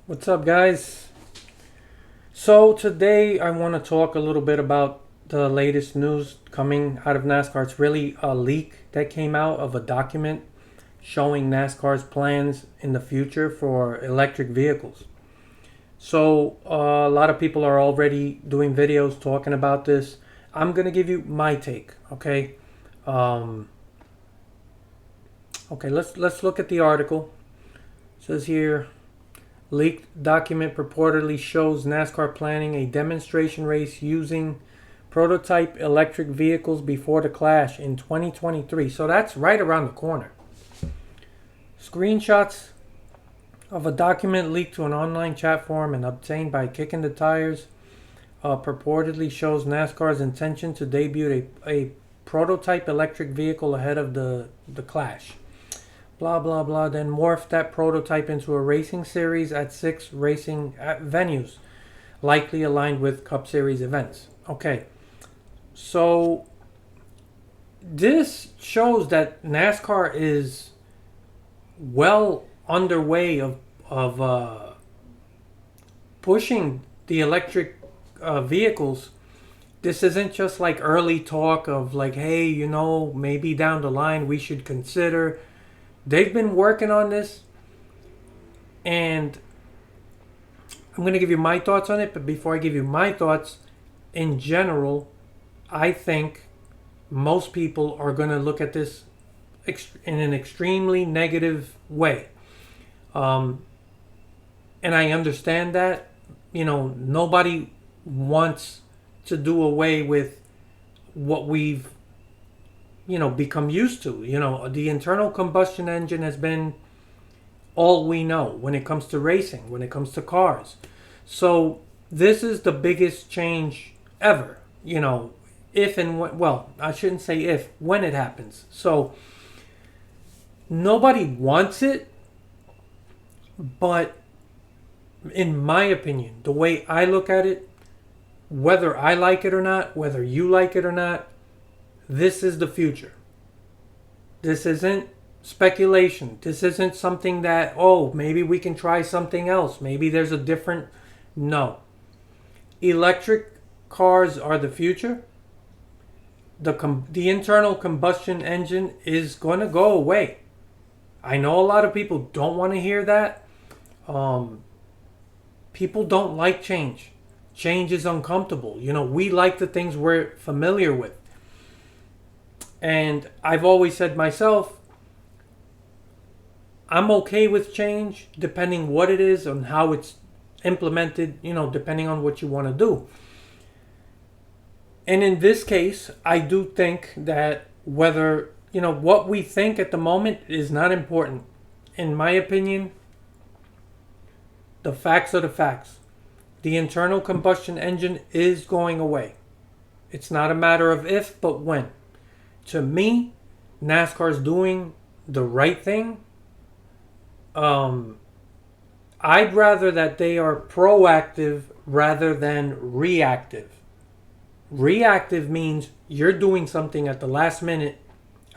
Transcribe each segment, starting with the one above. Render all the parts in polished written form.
What's up, guys? So, today I want to talk a little bit about the latest news coming out of NASCAR. It's really a leak that came out of a document showing NASCAR's plans in the future for electric vehicles. So, a lot of people are already doing videos talking about this. I'm going to give you my take, okay? Um, okay, let's look at the article. It says here, leaked document purportedly shows NASCAR planning a demonstration race using prototype electric vehicles before the Clash in 2023. So that's right around the corner. Screenshots of a document leaked to an online chat forum and obtained by Kicking the Tires purportedly shows NASCAR's intention to debut a prototype electric vehicle ahead of the Clash. Blah blah blah, then morphed that prototype into a racing series at 6 racing venues, likely aligned with Cup Series events. Okay, so this shows that NASCAR is well underway of pushing the electric vehicles. This isn't just like early talk of like, hey, maybe down the line we should consider. They've been working on this, and I'm going to give you my thoughts on it. But before I give you my thoughts, in general, I think most people are going to look at this in an extremely negative way. And I understand that. Nobody wants to do away with what we've become used to. The internal combustion engine has been all we know when it comes to racing, when it comes to cars. So this is the biggest change ever, if and when, well, I shouldn't say if, when it happens. So nobody wants it, but in my opinion, the way I look at it, whether I like it or not, whether you like it or not, this is the future. This isn't speculation. This isn't something that, maybe we can try something else. Maybe there's a different... No. Electric cars are the future. The internal combustion engine is going to go away. I know a lot of people don't want to hear that. People don't like change. Change is uncomfortable. We like the things we're familiar with. And I've always said myself, I'm okay with change depending what it is and how it's implemented, depending on what you want to do. And in this case, I do think that whether, what we think at the moment is not important. In my opinion, the facts are the facts. The internal combustion engine is going away. It's not a matter of if, but when. To me, NASCAR is doing the right thing. I'd rather that they are proactive rather than reactive. Reactive means you're doing something at the last minute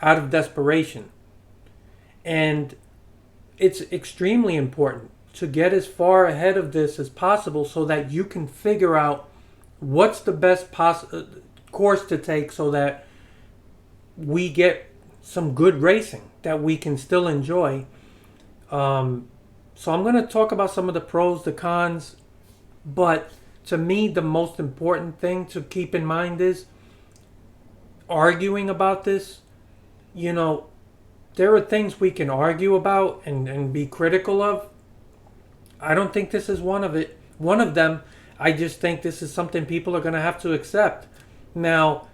out of desperation. And it's extremely important to get as far ahead of this as possible so that you can figure out what's the best course to take so that we get some good racing that we can still enjoy. So I'm going to talk about some of the pros, the cons, but to me the most important thing to keep in mind is arguing about this. There are things we can argue about and be critical of. I don't think this is one of them. I just think this is something people are going to have to accept. Now,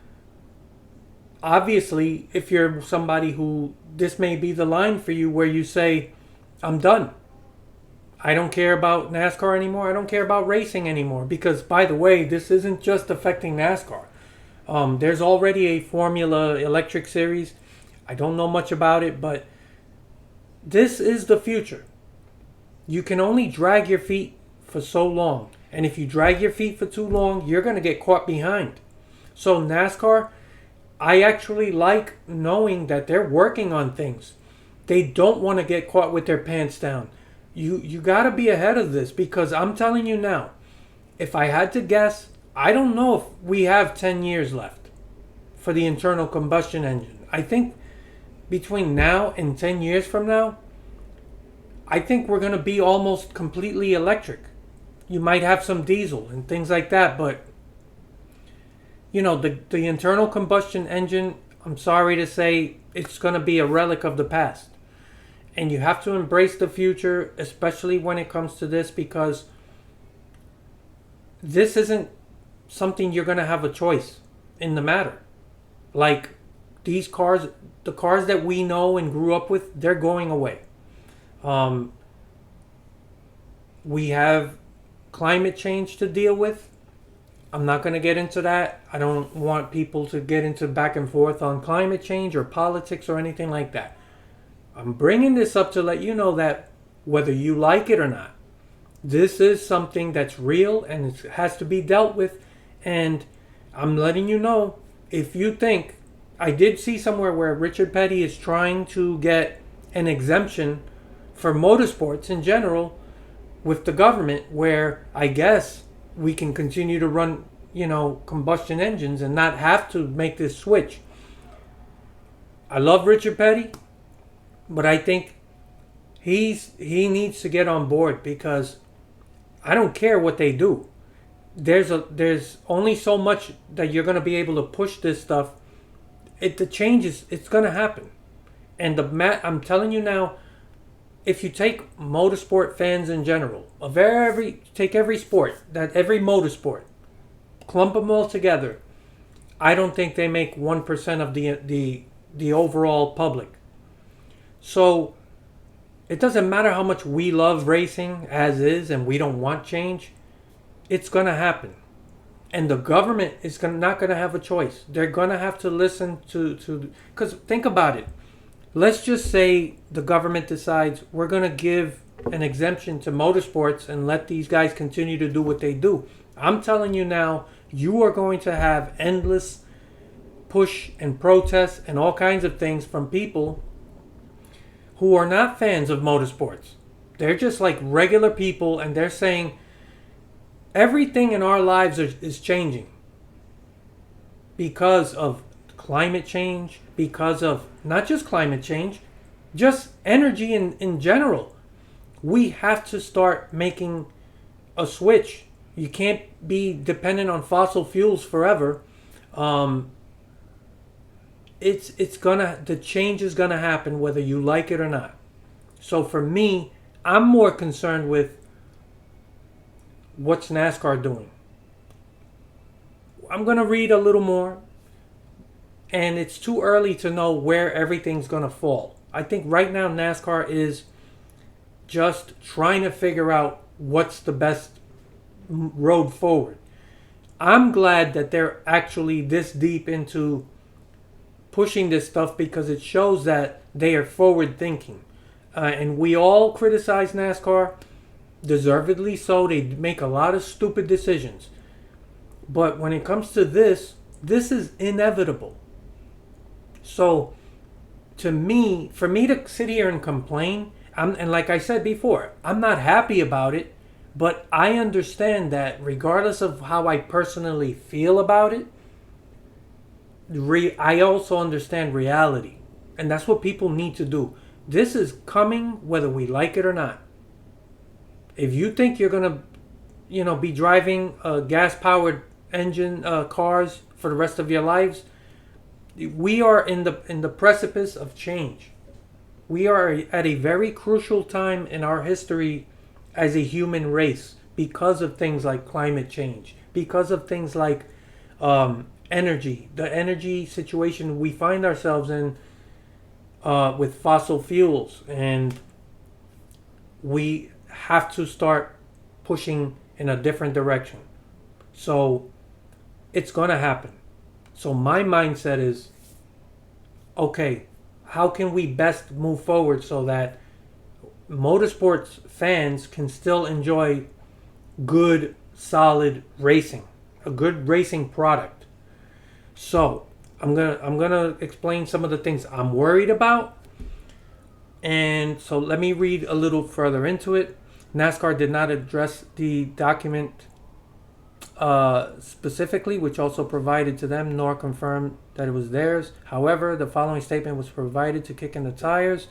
obviously, if you're somebody who, this may be the line for you where you say, I'm done. I don't care about NASCAR anymore. I don't care about racing anymore. Because, by the way, this isn't just affecting NASCAR. There's already a Formula Electric Series. I don't know much about it, but this is the future. You can only drag your feet for so long. And if you drag your feet for too long, you're going to get caught behind. So NASCAR, I actually like knowing that they're working on things. They don't want to get caught with their pants down. You got to be ahead of this, because I'm telling you now, if I had to guess, I don't know if we have 10 years left for the internal combustion engine. I think between now and 10 years from now, I think we're going to be almost completely electric. You might have some diesel and things like that, but the internal combustion engine, I'm sorry to say, it's going to be a relic of the past. And you have to embrace the future, especially when it comes to this, because this isn't something you're going to have a choice in the matter. Like, these cars, the cars that we know and grew up with, they're going away. We have climate change to deal with. I'm not going to get into that. I don't want people to get into back and forth on climate change or politics or anything like that. I'm bringing this up to let you know that whether you like it or not, this is something that's real and it has to be dealt with. And I'm letting you know, if you think, I did see somewhere where Richard Petty is trying to get an exemption for motorsports in general with the government, where I guess we can continue to run, combustion engines and not have to make this switch. I love Richard Petty, but I think he needs to get on board, because I don't care what they do. There's only so much that you're going to be able to push this stuff. The changes, it's going to happen. And I'm telling you now, if you take motorsport fans in general, take every sport, every motorsport, clump them all together, I don't think they make 1% of the overall public. So it doesn't matter how much we love racing as is and we don't want change. It's going to happen. And the government is not going to have a choice. They're going to have to listen to because think about it. Let's just say the government decides we're going to give an exemption to motorsports and let these guys continue to do what they do. I'm telling you now, you are going to have endless push and protests and all kinds of things from people who are not fans of motorsports. They're just like regular people, and they're saying everything in our lives is changing because of climate change, because of not just climate change, just energy in general. We have to start making a switch. You can't be dependent on fossil fuels forever. The change is gonna happen whether you like it or not. So for me, I'm more concerned with what's NASCAR doing. I'm gonna read a little more, and it's too early to know where everything's gonna fall. I think right now NASCAR is just trying to figure out what's the best road forward. I'm glad that they're actually this deep into pushing this stuff, because it shows that they are forward thinking. And we all criticize NASCAR, deservedly so. They make a lot of stupid decisions. But when it comes to this is inevitable. So for me to sit here and complain, and like I said before, I'm not happy about it, but I understand that regardless of how I personally feel about it, I also understand reality. And that's what people need to do. This is coming whether we like it or not. If you think you're going to, be driving gas-powered engine cars for the rest of your lives, we are in the precipice of change. We are at a very crucial time in our history as a human race, because of things like climate change, because of things like energy, the energy situation we find ourselves in with fossil fuels, and we have to start pushing in a different direction. So it's going to happen. So my mindset is, okay, how can we best move forward so that motorsports fans can still enjoy good, solid racing, a good racing product? So I'm gonna explain some of the things I'm worried about. And so let me read a little further into it. NASCAR did not address the document specifically, which also provided to them, nor confirmed that it was theirs. However, the following statement was provided to kick in the tires.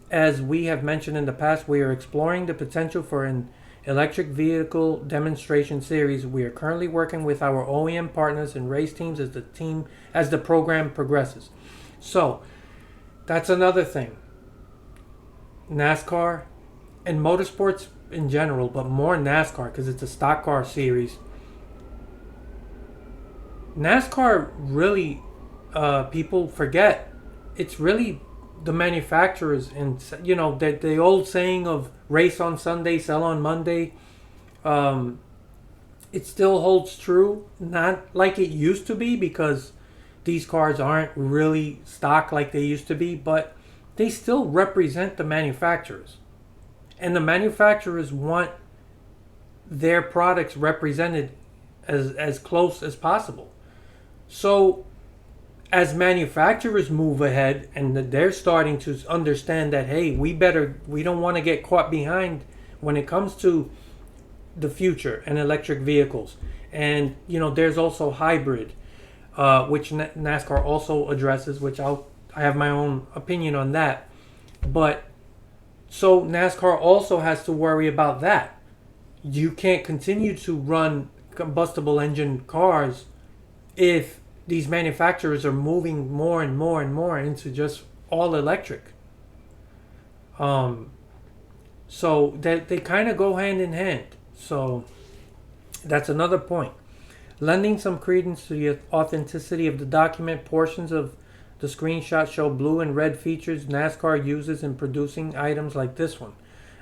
As we have mentioned in the past, we are exploring the potential for an electric vehicle demonstration series. We are currently working with our OEM partners and race teams as the program progresses. So that's another thing. NASCAR and motorsports in general, but more NASCAR because it's a stock car series. NASCAR really, people forget, it's really the manufacturers, and the old saying of race on Sunday, sell on Monday. It still holds true, not like it used to be because these cars aren't really stock like they used to be, but they still represent the manufacturers, and the manufacturers want their products represented as close as possible. So as manufacturers move ahead and they're starting to understand that, hey, we don't want to get caught behind when it comes to the future and electric vehicles. And there's also hybrid, which NASCAR also addresses, which I have my own opinion on that. But so NASCAR also has to worry about that. You can't continue to run combustible engine cars if these manufacturers are moving more and more and more into just all electric. So that they kind of go hand in hand. So that's another point. Lending some credence to the authenticity of the document, portions of the screenshot show blue and red features NASCAR uses in producing items like this one.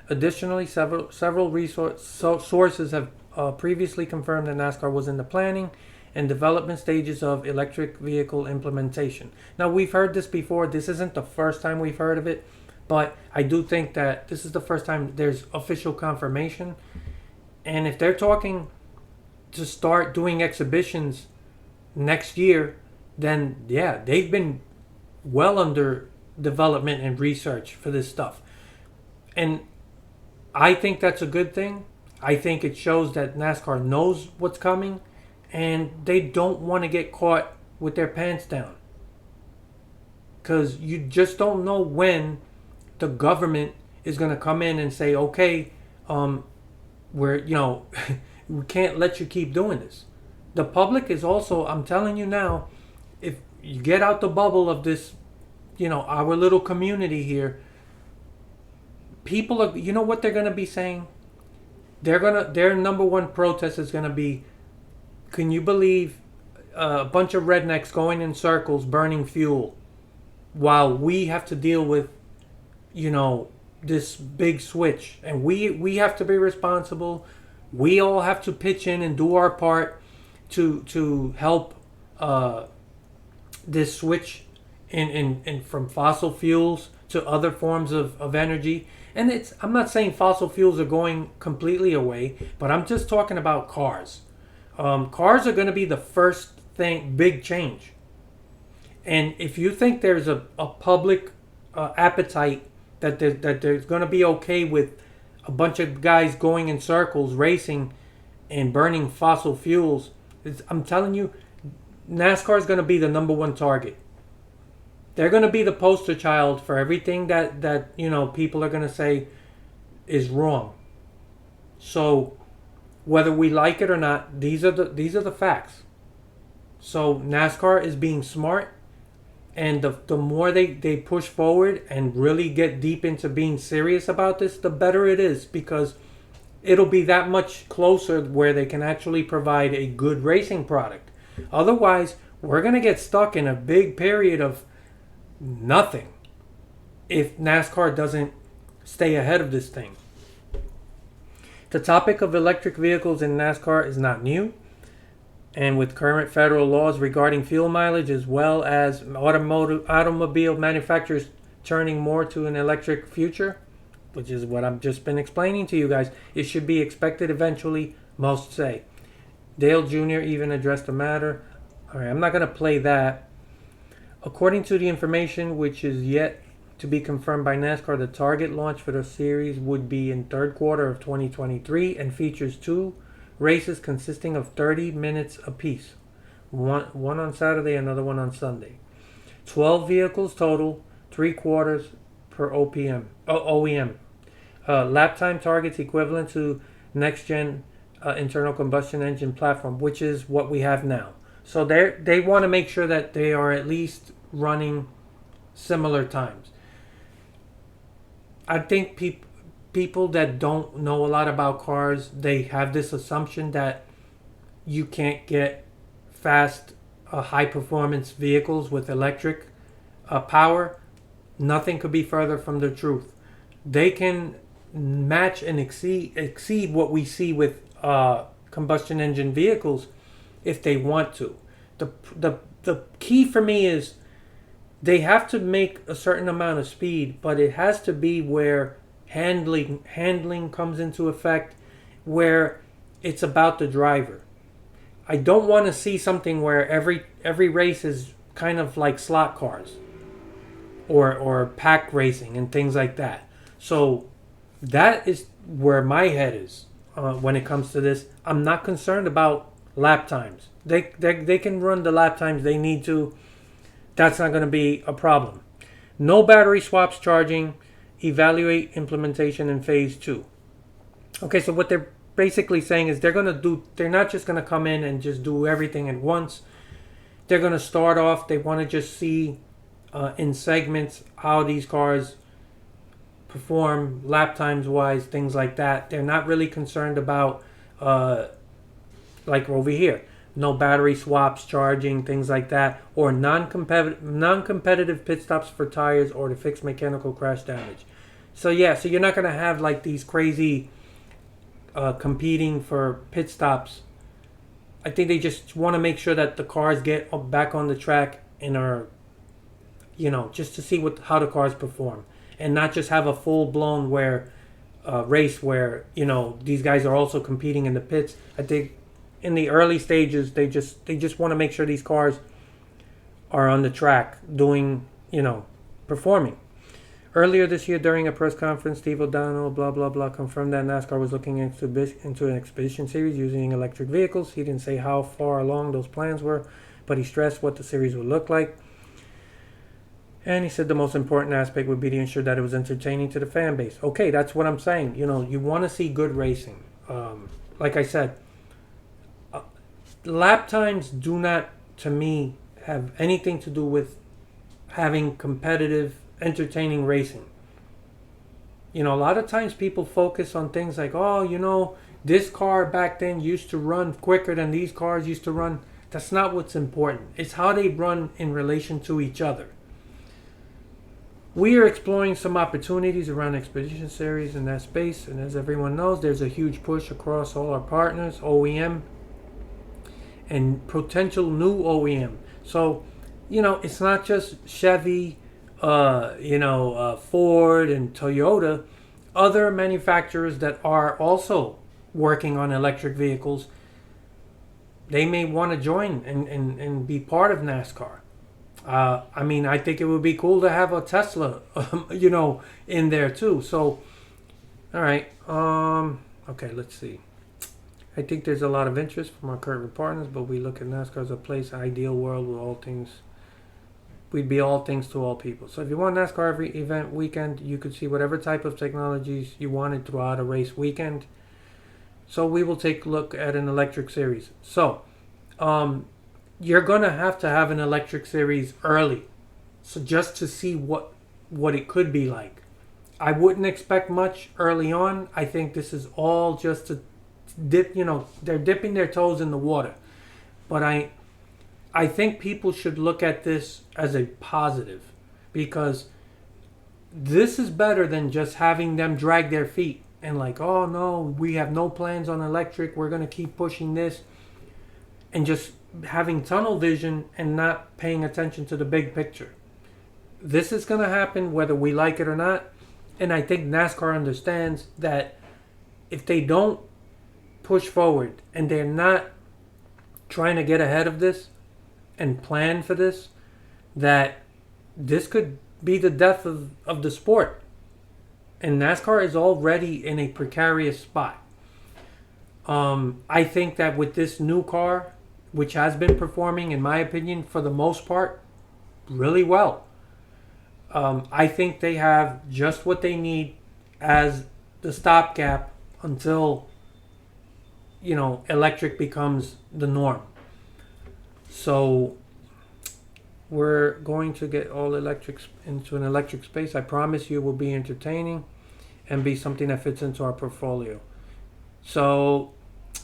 Additionally, several sources have previously confirmed that NASCAR was in the planning and development stages of electric vehicle implementation. Now, we've heard this before. This isn't the first time we've heard of it, but I do think that this is the first time there's official confirmation. And if they're talking to start doing exhibitions next year, then yeah, they've been well under development and research for this stuff. And I think that's a good thing. I think it shows that NASCAR knows what's coming and they don't want to get caught with their pants down. Because you just don't know when the government is going to come in and say, okay, we can't let you keep doing this. The public is also, I'm telling you now, if you get out the bubble of this, our little community here, people are, what they're going to be saying? Their number one protest is going to be, can you believe a bunch of rednecks going in circles burning fuel while we have to deal with, this big switch, and we have to be responsible. We all have to pitch in and do our part to help this switch in from fossil fuels to other forms of energy. And I'm not saying fossil fuels are going completely away, but I'm just talking about cars. Cars are going to be the first big change. And if you think there's a public appetite that there's going to be okay with a bunch of guys going in circles, racing, and burning fossil fuels, I'm telling you, NASCAR is going to be the number one target. They're going to be the poster child for everything that people are going to say is wrong. So whether we like it or not, these are the facts. So NASCAR is being smart, and the more they push forward and really get deep into being serious about this, the better it is, because it'll be that much closer where they can actually provide a good racing product. Otherwise, we're going to get stuck in a big period of nothing if NASCAR doesn't stay ahead of this thing. The topic of electric vehicles in NASCAR is not new, and with current federal laws regarding fuel mileage, as well as automobile manufacturers turning more to an electric future, which is what I've just been explaining to you guys, it should be expected eventually, most say. Dale Jr. even addressed the matter. All right, I'm not going to play that. According to the information which is yet to be confirmed by NASCAR. The target launch for the series would be in third quarter of 2023 and features 2 races consisting of 30 minutes apiece. One on Saturday, another one on Sunday. 12 vehicles total, 3 quarters per OEM. Lap time targets equivalent to next gen internal combustion engine platform, which is what we have now. So they want to make sure that they are at least running similar times. I think people that don't know a lot about cars, they have this assumption that you can't get fast, high performance vehicles with electric power. Nothing could be further from the truth. They can match and exceed what we see with combustion engine vehicles if they want to. The key for me is they have to make a certain amount of speed, but it has to be where handling comes into effect, where it's about the driver. I don't want to see something where every race is kind of like slot cars or pack racing and things like that. So that is where my head is when it comes to this. I'm not concerned about lap times. They can run the lap times they need to. That's not going to be a problem. No battery swaps charging. Evaluate implementation in phase 2. Okay, so what they're basically saying is they're not just going to come in and just do everything at once. They're going to start off, they want to just see in segments how these cars perform lap times wise, things like that. They're not really concerned about like over here, no battery swaps, charging, things like that, or non-competitive pit stops for tires or to fix mechanical crash damage. So you're not going to have like these crazy competing for pit stops. I think they just want to make sure that the cars get back on the track and are, just to see how the cars perform, and not just have a full-blown race where these guys are also competing in the pits. I think in the early stages they just want to make sure these cars are on the track doing, performing. Earlier this year, during a press conference, Steve O'Donnell, blah, blah, blah, confirmed that NASCAR was looking into an expedition series using electric vehicles. He didn't say how far along those plans were, but he stressed what the series would look like. And he said the most important aspect would be to ensure that it was entertaining to the fan base. Okay, that's what I'm saying. You want to see good racing. Like I said, lap times do not, to me, have anything to do with having competitive, entertaining racing. A lot of times people focus on things like, this car back then used to run quicker than these cars used to run. That's not what's important. It's how they run in relation to each other. We are exploring some opportunities around Expedition Series in that space, and as everyone knows, there's a huge push across all our partners, OEM, and potential new OEM. So, it's not just Chevy, Ford and Toyota. Other manufacturers that are also working on electric vehicles, they may want to join and be part of NASCAR. I think it would be cool to have a Tesla, in there too. So, all right. Okay, let's see. I think there's a lot of interest from our current partners, but we look at NASCAR as a place, ideal world where we'd be all things to all people. So if you want NASCAR every event weekend, you could see whatever type of technologies you wanted throughout a race weekend. So we will take a look at an electric series. So, you're going to have an electric series early. So just to see what it could be like. I wouldn't expect much early on. I think this is all just to dip, they're dipping their toes in the water. But I think people should look at this as a positive, because this is better than just having them drag their feet and like, oh no, we have no plans on electric, we're going to keep pushing this, and just having tunnel vision and not paying attention to the big picture. This is going to happen whether we like it or not, and I think NASCAR understands that if they don't push forward and they're not trying to get ahead of this and plan for this, that this could be the death of the sport. And NASCAR is already in a precarious spot. I think that with this new car, which has been performing, in my opinion, for the most part, really well. I think they have just what they need as the stopgap until, electric becomes the norm. So we're going to get all electrics into an electric space. I promise you it will be entertaining and be something that fits into our portfolio. So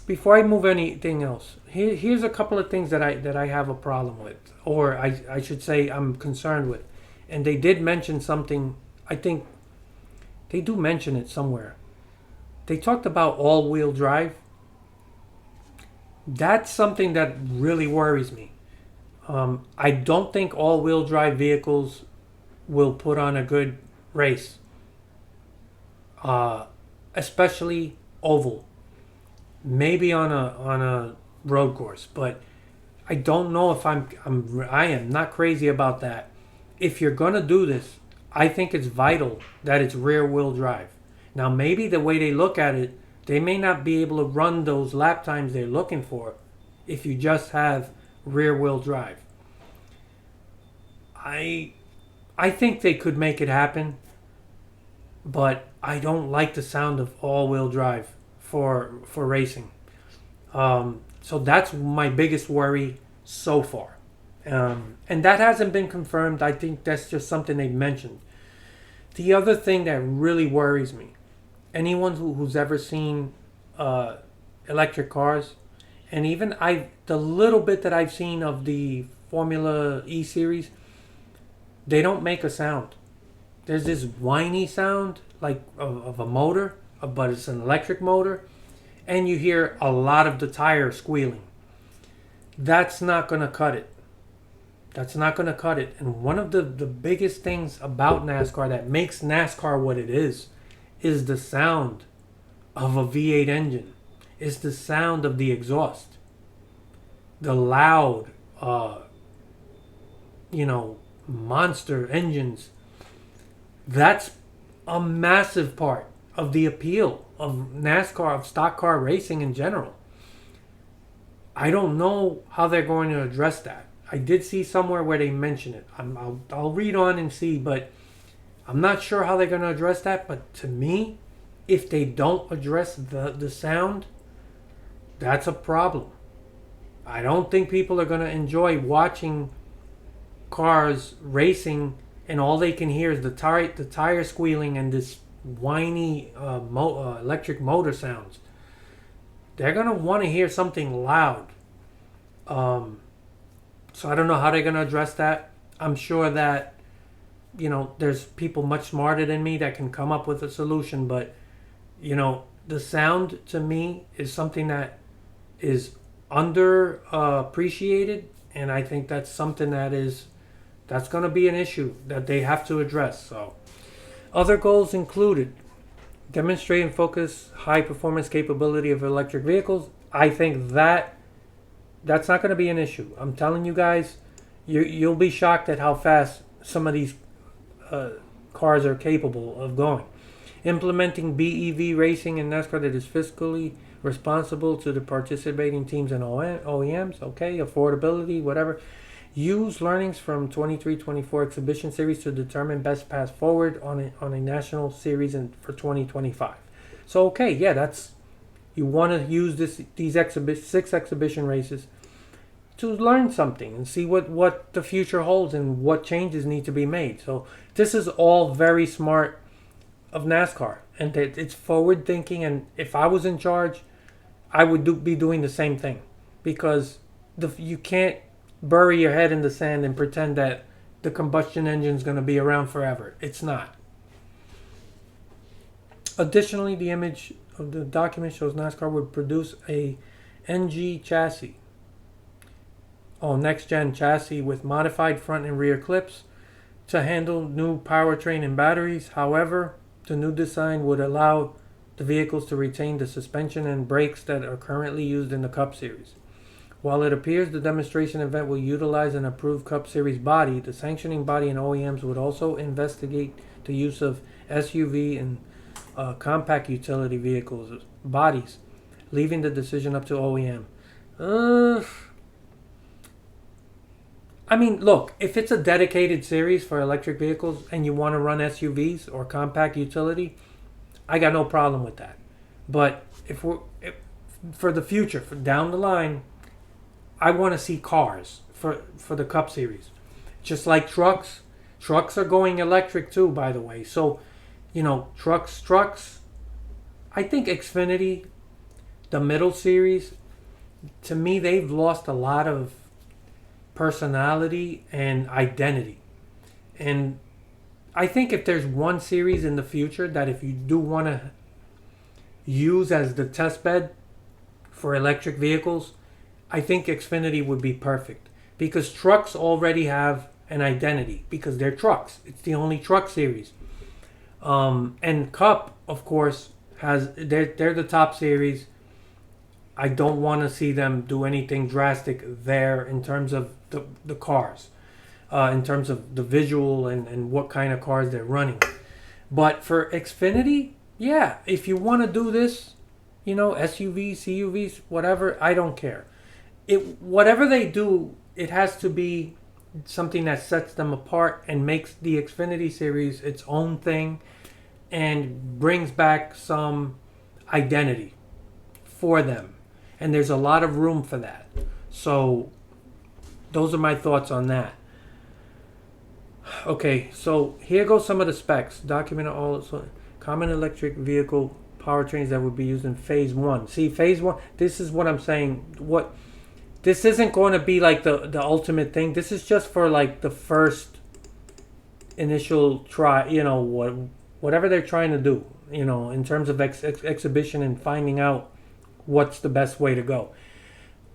before I move anything else, here's a couple of things that I have a problem with, or I should say I'm concerned with. And they did mention something, I think they do mention it somewhere. They talked about all-wheel drive. That's something that really worries me. I don't think all-wheel drive vehicles will put on a good race, especially oval. Maybe on a road course, but I don't know if I am not crazy about that. If you're gonna do this, I think it's vital that it's rear-wheel drive. Now, maybe the way they look at it, they may not be able to run those lap times they're looking for if you just have rear-wheel drive. I think they could make it happen, but I don't like the sound of all-wheel drive for racing. So that's my biggest worry so far. And that hasn't been confirmed. I think that's just something they've mentioned. The other thing that really worries me, anyone who's ever seen electric cars, and even the little bit that I've seen of the Formula E series, they don't make a sound. There's this whiny sound like of a motor, but it's an electric motor, and you hear a lot of the tire squealing. That's not going to cut it. That's not going to cut it. And one of the biggest things about NASCAR that makes NASCAR what it is the sound of a V8 engine. It's the sound of the exhaust. The loud, monster engines. That's a massive part of the appeal of NASCAR, of stock car racing in general. I don't know how they're going to address that. I did see somewhere where they mention it. I'll read on and see, but I'm not sure how they're going to address that. But to me, if they don't address the sound, that's a problem. I don't think people are going to enjoy watching cars racing and all they can hear is the tire squealing and this whiny electric motor sounds. They're going to want to hear something loud. So I don't know how they're going to address that. I'm sure that, there's people much smarter than me that can come up with a solution. But, the sound to me is something that is under appreciated. And I think that's something that's going to be an issue that they have to address. So other goals included demonstrate and focus high performance capability of electric vehicles. I think that's not going to be an issue. I'm telling you guys, you'll be shocked at how fast some of these cars are capable of going. Implementing BEV racing in NASCAR that is fiscally responsible to the participating teams and OEMs. Okay, affordability, whatever. Use learnings from 23-24 exhibition series to determine best path forward on a national series for 2025. So okay, yeah, that's you want to use these 6 exhibition races to learn something and see what the future holds and what changes need to be made. So this is all very smart of NASCAR, and it's forward thinking. And if I was in charge, I would be doing the same thing, because you can't bury your head in the sand and pretend that the combustion engine is going to be around forever. It's not. Additionally, the image of the document shows NASCAR would produce a NG chassis, next gen chassis with modified front and rear clips to handle new powertrain and batteries. However, the new design would allow the vehicles to retain the suspension and brakes that are currently used in the Cup Series, While it appears the demonstration event will utilize an approved Cup Series body, the sanctioning body and OEMs would also investigate the use of SUV and compact utility vehicles bodies, leaving the decision up to OEM. I mean, look, if it's a dedicated series for electric vehicles and you want to run SUVs or compact utility, I got no problem with that. But for the future, for down the line, I want to see cars for the Cup Series. Just like trucks. Trucks are going electric too, by the way. So, trucks. I think Xfinity, the middle series, to me, they've lost a lot of personality and identity. And I think if there's one series in the future that if you do want to use as the test bed for electric vehicles, I think Xfinity would be perfect. Because trucks already have an identity because they're trucks. It's the only truck series. And Cup, of course, they're the top series. I don't want to see them do anything drastic there in terms of the cars, in terms of the visual and what kind of cars they're running. But for Xfinity, yeah, if you want to do this, SUVs, CUVs, whatever, I don't care. Whatever they do, it has to be something that sets them apart and makes the Xfinity series its own thing and brings back some identity for them. And there's a lot of room for that. So those are my thoughts on that. Okay, so here goes some of the specs. Document all common electric vehicle powertrains that would be used in phase 1. See, phase 1, this is what I'm saying. This isn't going to be like the ultimate thing. This is just for like the first initial try, whatever they're trying to do, in terms of exhibition and finding out what's the best way to go.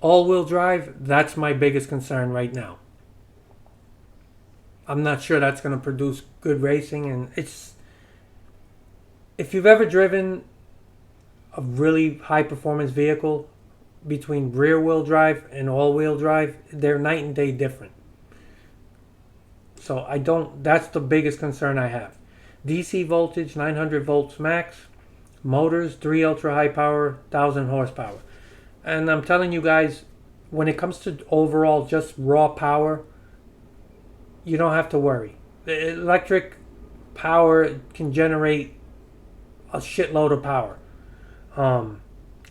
All-wheel drive, that's my biggest concern right now. I'm not sure that's going to produce good racing. And if you've ever driven a really high-performance vehicle, between rear-wheel drive and all-wheel drive, they're night and day different. So that's the biggest concern I have. DC voltage, 900 volts max. Motors, 3 ultra-high power, 1,000 horsepower. And I'm telling you guys, when it comes to overall just raw power, you don't have to worry. The electric power can generate a shitload of power.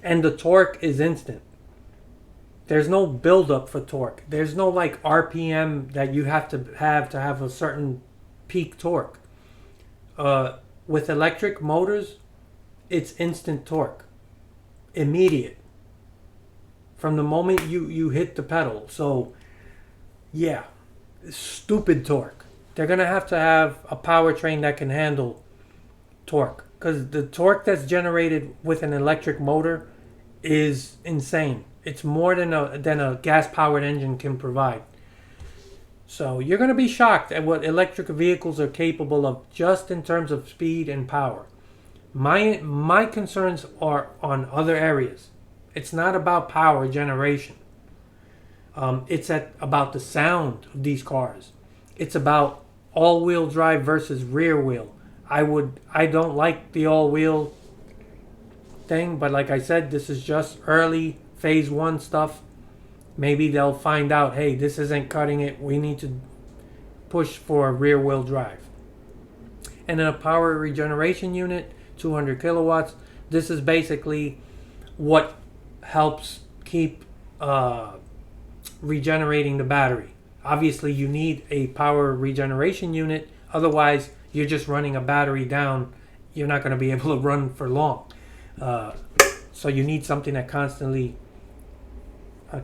And the torque is instant. There's no build-up for torque. There's no like RPM that you have to have a certain peak torque. With electric motors, it's instant torque. Immediate. From the moment you hit the pedal. So, yeah. Stupid torque. They're going to have a powertrain that can handle torque. Because the torque that's generated with an electric motor is insane. It's more than a gas-powered engine can provide. So you're going to be shocked at what electric vehicles are capable of just in terms of speed and power. My concerns are on other areas. It's not about power generation. It's about the sound of these cars. It's about all-wheel drive versus rear-wheel. I don't like the all-wheel thing, but like I said, this is just early phase 1 stuff. Maybe they'll find out, hey, this isn't cutting it. We need to push for a rear-wheel drive. And then a power regeneration unit, 200 kilowatts. This is basically what helps keep regenerating the battery. Obviously, you need a power regeneration unit. Otherwise, you're just running a battery down. You're not going to be able to run for long. So you need something that constantly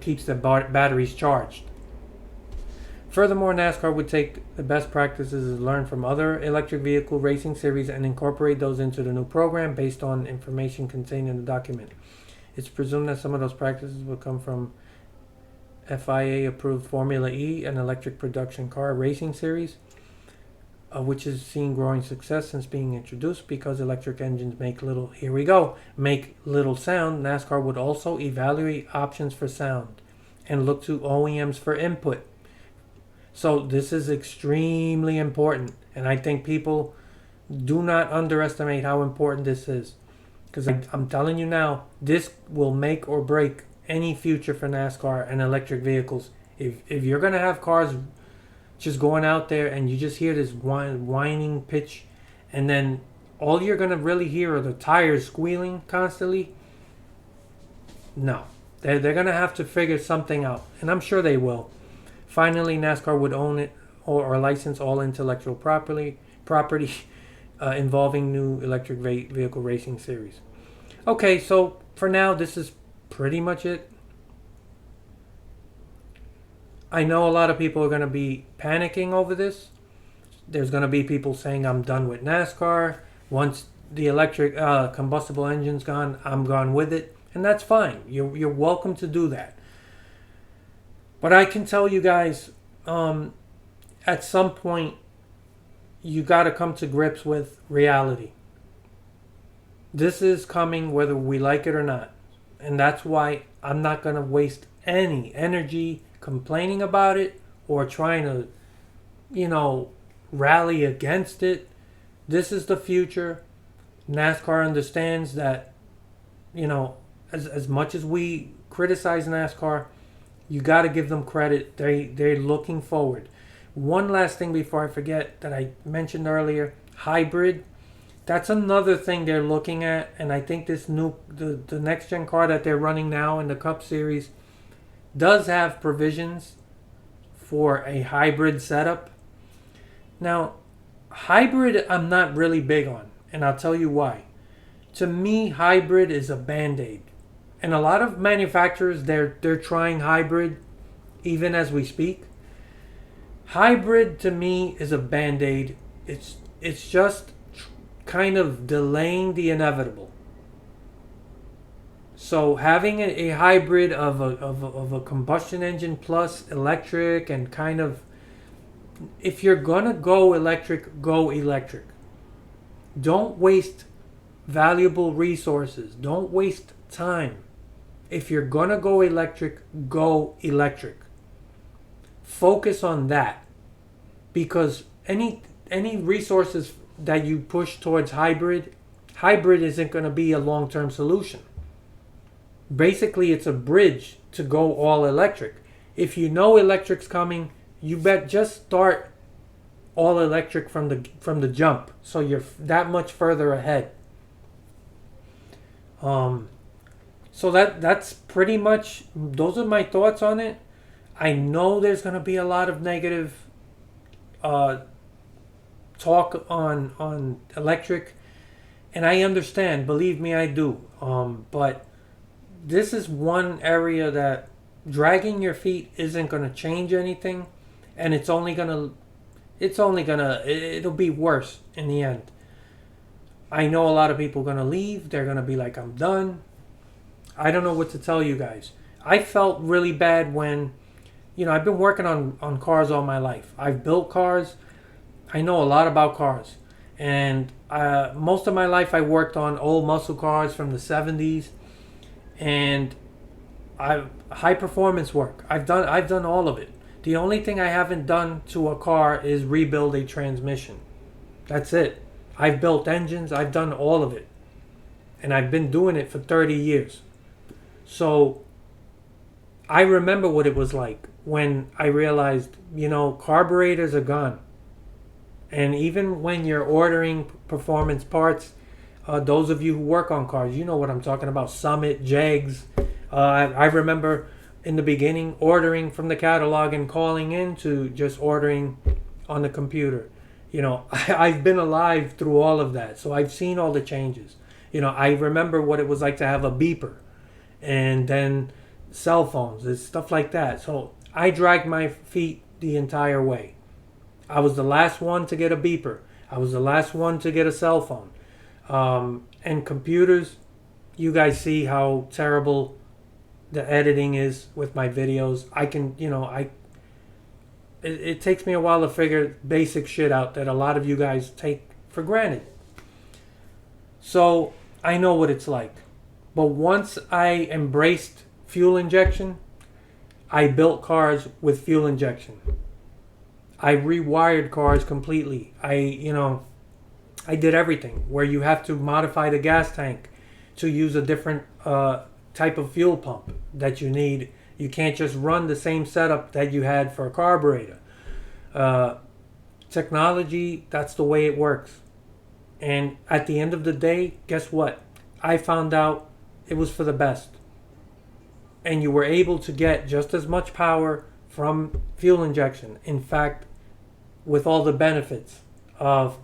keeps the batteries charged. Furthermore, NASCAR would take the best practices learned from other electric vehicle racing series and incorporate those into the new program based on information contained in the document. It's presumed that some of those practices will come from FIA-approved Formula E, an electric production car racing series, which has seen growing success since being introduced because electric engines make little sound. NASCAR would also evaluate options for sound and look to OEMs for input. So this is extremely important, and I think people do not underestimate how important this is. Because I'm telling you now, this will make or break any future for NASCAR and electric vehicles. If you're going to have cars just going out there and you just hear this whining pitch, and then all you're going to really hear are the tires squealing constantly, no. They're going to have to figure something out, and I'm sure they will. Finally, NASCAR would own it or license all intellectual property involving new electric vehicle racing series. Okay, so for now, this is pretty much it. I know a lot of people are going to be panicking over this. There's going to be people saying, I'm done with NASCAR. Once the electric combustible engine's gone, I'm gone with it. And that's fine. You're welcome to do that. But I can tell you guys, at some point, you got to come to grips with reality. This is coming whether we like it or not. And that's why I'm not going to waste any energy complaining about it or trying to, rally against it. This is the future. NASCAR understands that, as much as we criticize NASCAR, you got to give them credit. They're looking forward. One last thing before I forget that I mentioned earlier, hybrid. That's another thing they're looking at, and I think this the next gen car that they're running now in the Cup Series does have provisions for a hybrid setup. Now, hybrid I'm not really big on, and I'll tell you why. To me, hybrid is a band-aid. And a lot of manufacturers, they're trying hybrid even as we speak. Hybrid to me is a band-aid. It's just kind of delaying the inevitable. So having a hybrid of a combustion engine plus electric, and kind of, if you're gonna go electric, go electric. Don't waste valuable resources. Don't waste time. If you're gonna go electric, go electric. Focus on that, because any resources that you push towards hybrid isn't going to be a long-term solution. Basically, it's a bridge to go all electric. If you know electric's coming, you bet just start all electric from the jump, so you're that much further ahead. So that's pretty much, those are my thoughts on it. I know there's going to be a lot of negative talk on electric, and I understand, believe me, I do. But this is one area that dragging your feet isn't going to change anything, and it'll be worse in the end. I know a lot of people are going to leave. They're going to be like, I'm done. I don't know what to tell you guys. I felt really bad when, I've been working on cars all my life. I've built cars. I know a lot about cars. And most of my life I worked on old muscle cars from the 70s. And high performance work. I've done all of it. The only thing I haven't done to a car is rebuild a transmission. That's it. I've built engines. I've done all of it. And I've been doing it for 30 years. So I remember what it was like when I realized, carburetors are gone. And even when you're ordering performance parts, those of you who work on cars, you know what I'm talking about. Summit, Jegs. I remember in the beginning ordering from the catalog and calling in to just ordering on the computer. I've been alive through all of that. So I've seen all the changes. I remember what it was like to have a beeper. And then cell phones and stuff like that. So I dragged my feet the entire way. I was the last one to get a beeper. I was the last one to get a cell phone. And computers, you guys see how terrible the editing is with my videos. I can, it takes me a while to figure basic shit out that a lot of you guys take for granted. So I know what it's like. But once I embraced fuel injection, I built cars with fuel injection. I rewired cars completely. I did everything where you have to modify the gas tank to use a different type of fuel pump that you need. You can't just run the same setup that you had for a carburetor. Uh, Technology, that's the way it works. And at the end of the day, guess what? I found out it was for the best. And you were able to get just as much power from fuel injection. In fact, with all the benefits of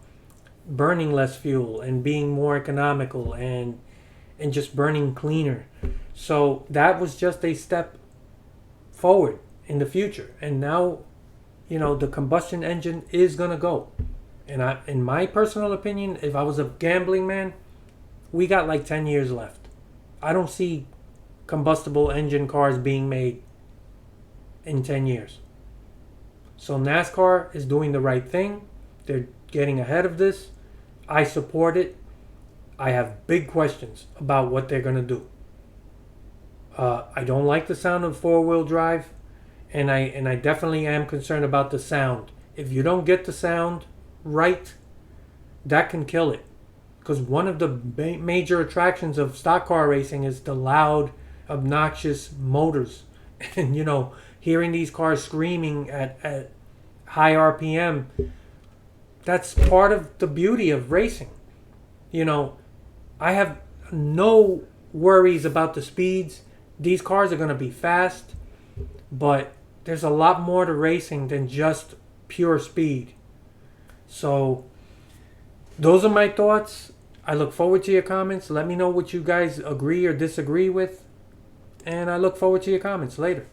burning less fuel and being more economical and just burning cleaner. So that was just a step forward in the future. And now, the combustion engine is going to go. And in my personal opinion, if I was a gambling man, we got like 10 years left. I don't see combustible engine cars being made in 10 years. So NASCAR is doing the right thing. They're getting ahead of this. I support it. I have big questions about what they're going to do. I don't like the sound of four-wheel drive, and I definitely am concerned about the sound. If you don't get the sound right, that can kill it. Because one of the major attractions of stock car racing is the loud, obnoxious motors. And, hearing these cars screaming at high RPM, that's part of the beauty of racing. I have no worries about the speeds. These cars are going to be fast, but there's a lot more to racing than just pure speed. So those are my thoughts. I look forward to your comments. Let me know what you guys agree or disagree with. And I look forward to your comments later.